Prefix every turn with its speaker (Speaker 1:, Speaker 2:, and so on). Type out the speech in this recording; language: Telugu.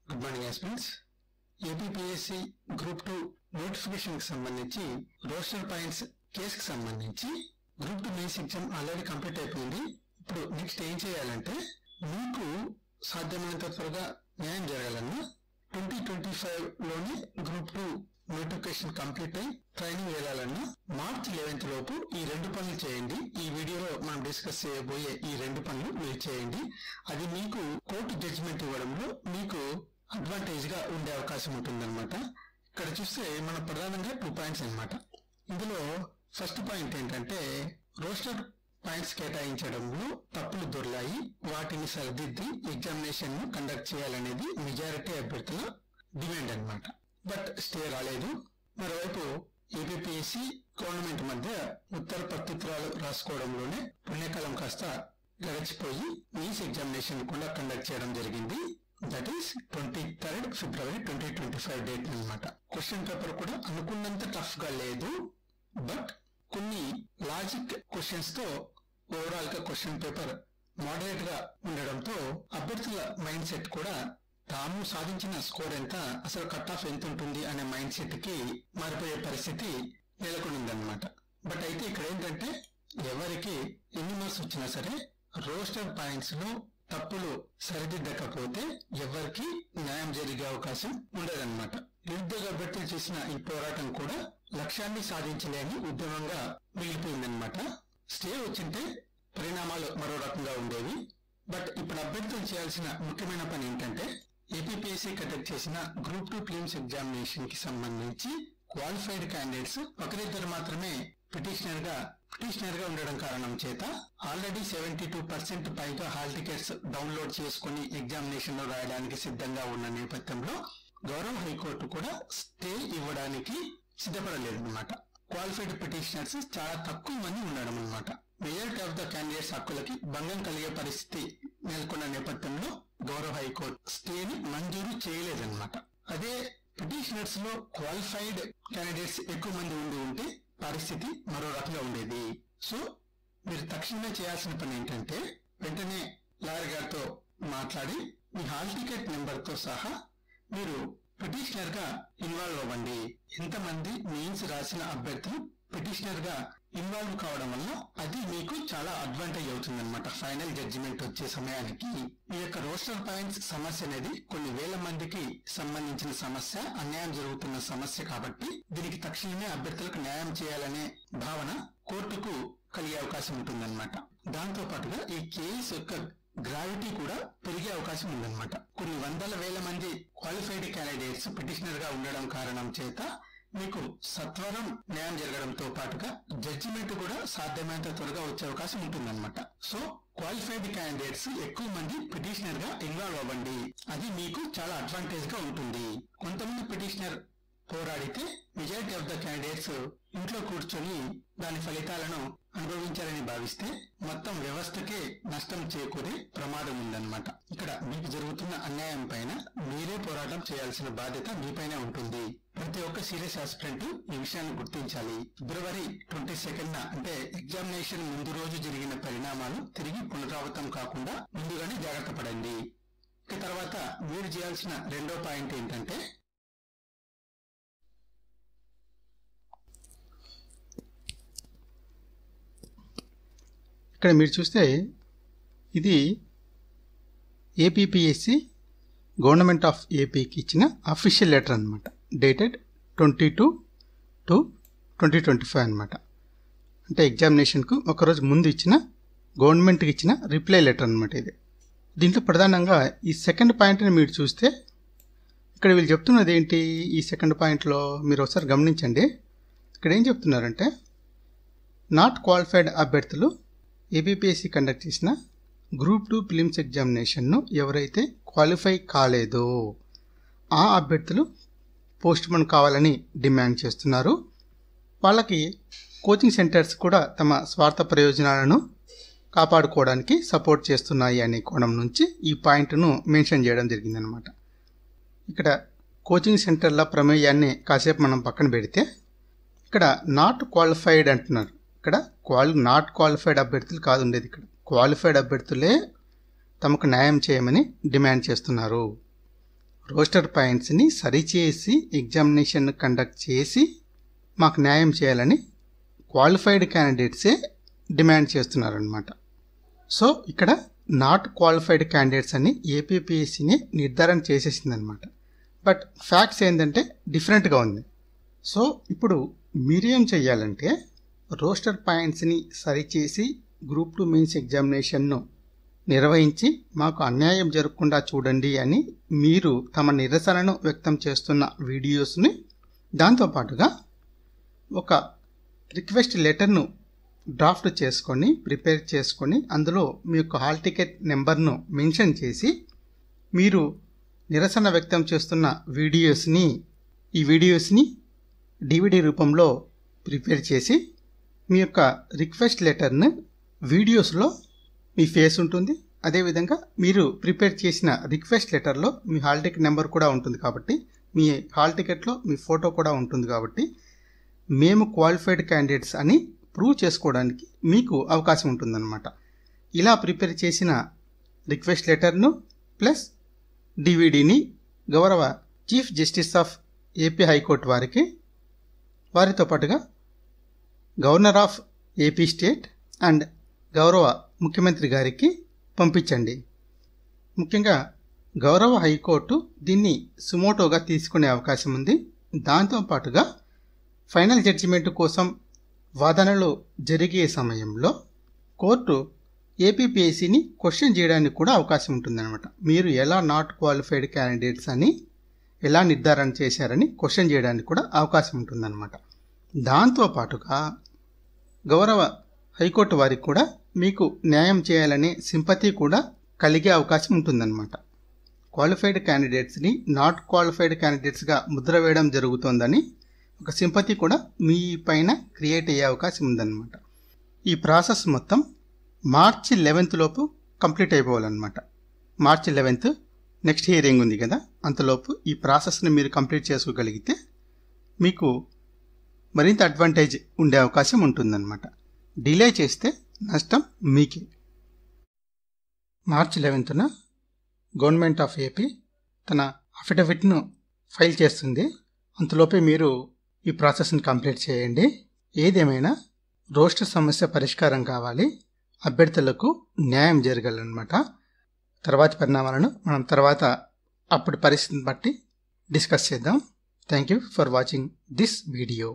Speaker 1: Good morning aspirants. APPSC group 2 notification కి సంబంధించి రోస్టర్ పాయింట్స్ కేసుకి సంబంధించి group 2 mains exam already complete అయిపోయింది. ఇప్పుడు నెక్స్ట్ ఏం చేయాలంటే మీకు సాధ్యమైనంత త్వరగా న్యాయం జరగాలన్నా 2025లోనే గ్రూప్ 2 నోటిఫికేషన్ కంప్లీట్ అయి ట్రైనింగ్ వెళ్ళాలన్నా మార్చ్ 11th లోపు ఈ రెండు పనులు చేయండి. ఈ వీడియోలో మనం డిస్కస్ చేయబోయే ఈ రెండు పనులు మీరు చేయండి. అది మీకు కోర్టు జడ్జిమెంట్ ఇవ్వడంలో మీకు అడ్వాంటేజ్ గా ఉండే అవకాశం ఉంటుందన్నమాట. ఇక్కడ చూస్తే మనం ప్రధానంగా 2 పాయింట్స్ అన్నమాట. ఇందులో ఫస్ట్ పాయింట్ ఏంటంటే రోస్టర్ పాయింట్స్ కేటాయించడంలో తప్పులు దొర్లాయి, వాటిని సరిదిద్ది ఎగ్జామినేషన్ ను కండక్ట్ చేయాలనేది మెజారిటీ అభ్యర్థుల డిమాండ్ అన్నమాట. బట్ స్టే రాలేదు. మరోవైపు ఏపీపీఎస్సీ గవర్నమెంట్ మధ్య ఉత్తర ప్రత్యుత్తరాలు రాసుకోవడంలోనే పుణ్యకాలం కాస్త గడిచిపోయి మెయిన్స్ ఎగ్జామినేషన్ కూడా కండక్ట్ చేయడం జరిగింది. That is 23rd February 2025 date అన్నమాట. క్వశ్చన్ పేపర్ కూడా అనుకున్నంత టఫ్ గా లేదు, బట్ కొన్ని లాజిక్ క్వశ్చన్స్ తో ఓవరాల్ గా క్వశ్చన్ పేపర్ మోడరేట్ గా ఉండడంతో అభ్యర్థుల మైండ్ సెట్ కూడా తాము సాధించిన స్కోర్ ఎంత, అసలు కట్ ఆఫ్ ఎంత ఉంటుంది అనే మైండ్ సెట్ కి మారిపోయే పరిస్థితి నెలకొనిందన్నమాట. బట్ అయితే ఇక్కడ ఏంటంటే ఎవరికి ఎన్ని మార్క్స్ వచ్చినా సరే రోస్టర్ పాయింట్స్ లో తప్పులు సరిదిద్దకపోతే ఎవరికి న్యాయం జరిగే అవకాశం ఉండదన్నమాట. నిరుద్యోగ అభ్యర్థులు చేసిన ఈ పోరాటం కూడా లక్ష్యాన్ని సాధించలేని ఉద్యమంగా మిగిలిపోయిందన్నమాట. స్టే వచ్చింటే పరిణామాలు మరో రకంగా ఉండేవి. బట్ ఇప్పుడు అభ్యర్థులు చేయాల్సిన ముఖ్యమైన పని ఏంటంటే ఏపీపీఎస్సీ కండక్ట్ చేసిన గ్రూప్ 2 ప్రిలిమ్స్ ఎగ్జామినేషన్ కి సంబంధించి క్వాలిఫైడ్ క్యాండిడేట్స్ ఒకరిద్దరు మాత్రమే పిటిషనర్ గా ఉండడం కారణం చేత ఆల్రెడీ 72% పైగా హాల్ టికెట్స్ డౌన్లోడ్ చేసుకుని ఎగ్జామినేషన్ లో రాయడానికి సిద్ధంగా ఉన్న నేపథ్యంలో గౌరవ హైకోర్టు కూడా స్టే ఇవ్వడానికి సిద్ధపడలేదు అన్నమాట. క్వాలిఫైడ్ పిటిషనర్స్ చాలా తక్కువ మంది ఉండడం అన్నమాట. మెజారిటీ ఆఫ్ ద క్యాండిడేట్స్ హక్కులకి భంగం కలిగే పరిస్థితి నెలకొన్న నేపథ్యంలో గౌరవ హైకోర్టు స్టేని మంజూరు చేయలేదన్నమాట. అదే పిటిషనర్స్ లో క్వాలిఫైడ్ క్యాండిడేట్స్ ఎక్కువ మంది ఉంటే పరిస్థితి మరో రకంగా ఉండేది. సో మీరు తక్షణమే చేయాల్సిన పని ఏంటంటే వెంటనే లాయర్ గారితో మాట్లాడి మీ హాల్ టికెట్ నెంబర్ తో సహా మీరు పిటిషనర్ గా ఇన్వాల్వ్ అవ్వండి. ఎంతమంది మెయిన్స్ రాసిన అభ్యర్థులు పిటిషనర్ గా ఇన్వాల్వ్ కావడం వల్ల అది మీకు చాలా అడ్వాంటేజ్ అవుతుంది అనమాట. ఫైనల్ జడ్జిమెంట్ వచ్చే సమయానికి ఈ యొక్క రోస్టర్ పాయింట్స్ సమస్య అనేది కొన్ని వేల మందికి సంబంధించిన సమస్య, అన్యాయం జరుగుతున్న సమస్య కాబట్టి దీనికి తక్షణమే అభ్యర్థులకు న్యాయం చేయాలనే భావన కోర్టుకు కలిగే అవకాశం ఉంటుందన్నమాట. దాంతో పాటుగా ఈ కేసు యొక్క గ్రావిటీ కూడా పెరిగే అవకాశం ఉందన్నమాట. కొన్ని వందల వేల మంది క్వాలిఫైడ్ క్యాండిడేట్స్ పిటిషనర్ గా ఉండడం కారణం చేత మీకు సత్వరం న్యాయం జరగడంతో పాటుగా జడ్జిమెంట్ కూడా సాధ్యమైనంత త్వరగా వచ్చే అవకాశం ఉంటుందన్నమాట. సో క్వాలిఫైడ్ క్యాండిడేట్స్ ఎక్కువ మంది పిటిషనర్ గా ఇన్వాల్వ్ అవ్వండి. అది మీకు చాలా అడ్వాంటేజ్ గా ఉంటుంది. కొంతమంది పిటిషనర్ పోరాడితే మెజారిటీ ఆఫ్ ద క్యాండిడేట్స్ ఇంట్లో కూర్చొని దాని ఫలితాలను అనుభవించాలని భావిస్తే మొత్తం వ్యవస్థకే నష్టం చేకూరే ప్రమాదం ఉందన్నమాట. ఇక్కడ మీకు జరుగుతున్న అన్యాయం పైన మీరే పోరాటం చేయాల్సిన బాధ్యత మీపైనే ఉంటుంది. ప్రతి ఒక్క సీరియస్ ఆస్పిరెంట్ ఈ విషయాన్ని గుర్తించాలి. February 22nd అంటే ఎగ్జామినేషన్ ముందు రోజు జరిగిన పరిణామాలు తిరిగి పునరావృతం కాకుండా ముందుగానే జాగ్రత్త పడండి. ఇక తర్వాత మీరు చేయాల్సిన రెండో పాయింట్ ఏంటంటే
Speaker 2: ఇక్కడ మీరు చూస్తే ఇది ఏపీపీఎస్సీ గవర్నమెంట్ ఆఫ్ ఏపీకి ఇచ్చిన అఫీషియల్ లెటర్ అనమాట. డేటెడ్ 22/2/2025 అనమాట. అంటే ఎగ్జామినేషన్కు ఒకరోజు ముందు ఇచ్చిన గవర్నమెంట్కి ఇచ్చిన రిప్లై లెటర్ అనమాట ఇది. దీంట్లో ప్రధానంగా ఈ సెకండ్ పాయింట్ని మీరు చూస్తే ఇక్కడ వీళ్ళు చెప్తున్నది ఏంటి, ఈ సెకండ్ పాయింట్లో మీరు ఒకసారి గమనించండి. ఇక్కడ ఏం చెప్తున్నారంటే నాట్ క్వాలిఫైడ్ అభ్యర్థులు ఏపీపీఎస్సీ కండక్ట్ చేసిన గ్రూప్ 2 ప్రిలిమ్స్ ఎగ్జామినేషన్ను ఎవరైతే క్వాలిఫై కాలేదో ఆ అభ్యర్థులు పోస్ట్ పోన్ కావాలని డిమాండ్ చేస్తున్నారు. వాళ్ళకి కోచింగ్ సెంటర్స్ కూడా తమ స్వార్థ ప్రయోజనాలను కాపాడుకోవడానికి సపోర్ట్ చేస్తున్నాయి అనే కోణం నుంచి ఈ పాయింట్ను మెన్షన్ చేయడం జరిగిందనమాట. ఇక్కడ కోచింగ్ సెంటర్ల ప్రమేయాన్ని కాసేపు మనం పక్కన పెడితే ఇక్కడ నాట్ క్వాలిఫైడ్ అంటున్నారు. ఇక్కడ నాట్ క్వాలిఫైడ్ అభ్యర్థులు కాదు ఉండేది, ఇక్కడ క్వాలిఫైడ్ అభ్యర్థులే తమకు న్యాయం చేయమని డిమాండ్ చేస్తున్నారు. రోస్టర్ పాయింట్స్ని సరిచేసి ఎగ్జామినేషన్ కండక్ట్ చేసి మాకు న్యాయం చేయాలని క్వాలిఫైడ్ క్యాండిడేట్సే డిమాండ్ చేస్తున్నారనమాట. సో ఇక్కడ నాట్ క్వాలిఫైడ్ క్యాండిడేట్స్ అని ఏపీపీఎస్సీని నిర్ధారణ చేసేసిందనమాట. బట్ ఫ్యాక్ట్స్ ఏంటంటే డిఫరెంట్గా ఉంది. సో ఇప్పుడు మీరేం చెయ్యాలంటే రోస్టర్ పాయింట్స్ని సరిచేసి గ్రూప్ 2 మెయిన్స్ ఎగ్జామినేషన్ను నిర్వహించి మాకు అన్యాయం జరగకుండా చూడండి అని మీరు తమ నిరసనను వ్యక్తం చేస్తున్న వీడియోస్ని, దాంతోపాటుగా ఒక రిక్వెస్ట్ లెటర్ను డ్రాఫ్ట్ చేసుకొని ప్రిపేర్ చేసుకొని అందులో మీ యొక్క హాల్ టికెట్ నెంబర్ను మెన్షన్ చేసి మీరు నిరసన వ్యక్తం చేస్తున్న ఈ వీడియోస్ని DVD రూపంలో ప్రిపేర్ చేసి మీ యొక్క రిక్వెస్ట్ లెటర్ను వీడియోస్లో మీ ఫేస్ ఉంటుంది. అదేవిధంగా మీరు ప్రిపేర్ చేసిన రిక్వెస్ట్ లెటర్లో మీ హాల్ టికెట్ నెంబర్ కూడా ఉంటుంది కాబట్టి మీ హాల్ టికెట్లో మీ ఫోటో కూడా ఉంటుంది కాబట్టి మేము క్వాలిఫైడ్ క్యాండిడేట్స్ అని ప్రూవ్ చేసుకోవడానికి మీకు అవకాశం ఉంటుందన్నమాట. ఇలా ప్రిపేర్ చేసిన రిక్వెస్ట్ లెటర్ను ప్లస్ DVDని గౌరవ chief justice of AP high court వారితో పాటుగా governor of AP state and గౌరవ ముఖ్యమంత్రి గారికి పంపించండి. ముఖ్యంగా గౌరవ హైకోర్టు దీన్ని సుమోటోగా తీసుకునే అవకాశం ఉంది. దాంతోపాటుగా ఫైనల్ జడ్జిమెంట్ కోసం వాదనలు జరిగే సమయంలో కోర్టు ఏపీపీఎస్సీని క్వశ్చన్ చేయడానికి కూడా అవకాశం ఉంటుందన్నమాట. మీరు ఎలా నాట్ క్వాలిఫైడ్ క్యాండిడేట్స్ అని ఎలా నిర్ధారణ చేశారని క్వశ్చన్ చేయడానికి కూడా అవకాశం ఉంటుందన్నమాట. దాంతోపాటుగా గౌరవ హైకోర్టు వారికి కూడా మీకు న్యాయం చేయాలనే సింపతి కూడా కలిగే అవకాశం ఉంటుందన్నమాట. క్వాలిఫైడ్ క్యాండిడేట్స్ని నాట్ క్వాలిఫైడ్ క్యాండిడేట్స్గా ముద్ర వేయడం జరుగుతోందని ఒక సింపతి కూడా మీ పైన క్రియేట్ అయ్యే అవకాశం ఉందన్నమాట. ఈ ప్రాసెస్ మొత్తం మార్చి 11th లోపు కంప్లీట్ అయిపోవాలన్నమాట. మార్చి 11th నెక్స్ట్ హియరింగ్ ఉంది కదా, అంతలోపు ఈ ప్రాసెస్ని మీరు కంప్లీట్ చేసుకోగలిగితే మీకు మరింత అడ్వాంటేజ్ ఉండే అవకాశం ఉంటుందన్నమాట. డిలే చేస్తే నష్టం మీకే. మార్చి 11th గవర్నమెంట్ ఆఫ్ ఏపీ తన అఫిడవిట్ను ఫైల్ చేస్తుంది. అంతలోపే మీరు ఈ ప్రాసెస్ని కంప్లీట్ చేయండి. ఏదేమైనా రోస్టర్ సమస్య పరిష్కారం కావాలి, అభ్యర్థులకు న్యాయం జరగాలన్నమాట. తర్వాతి పరిణామాలను మనం అప్పటి పరిస్థితిని బట్టి డిస్కస్ చేద్దాం. Thank you for watching this video.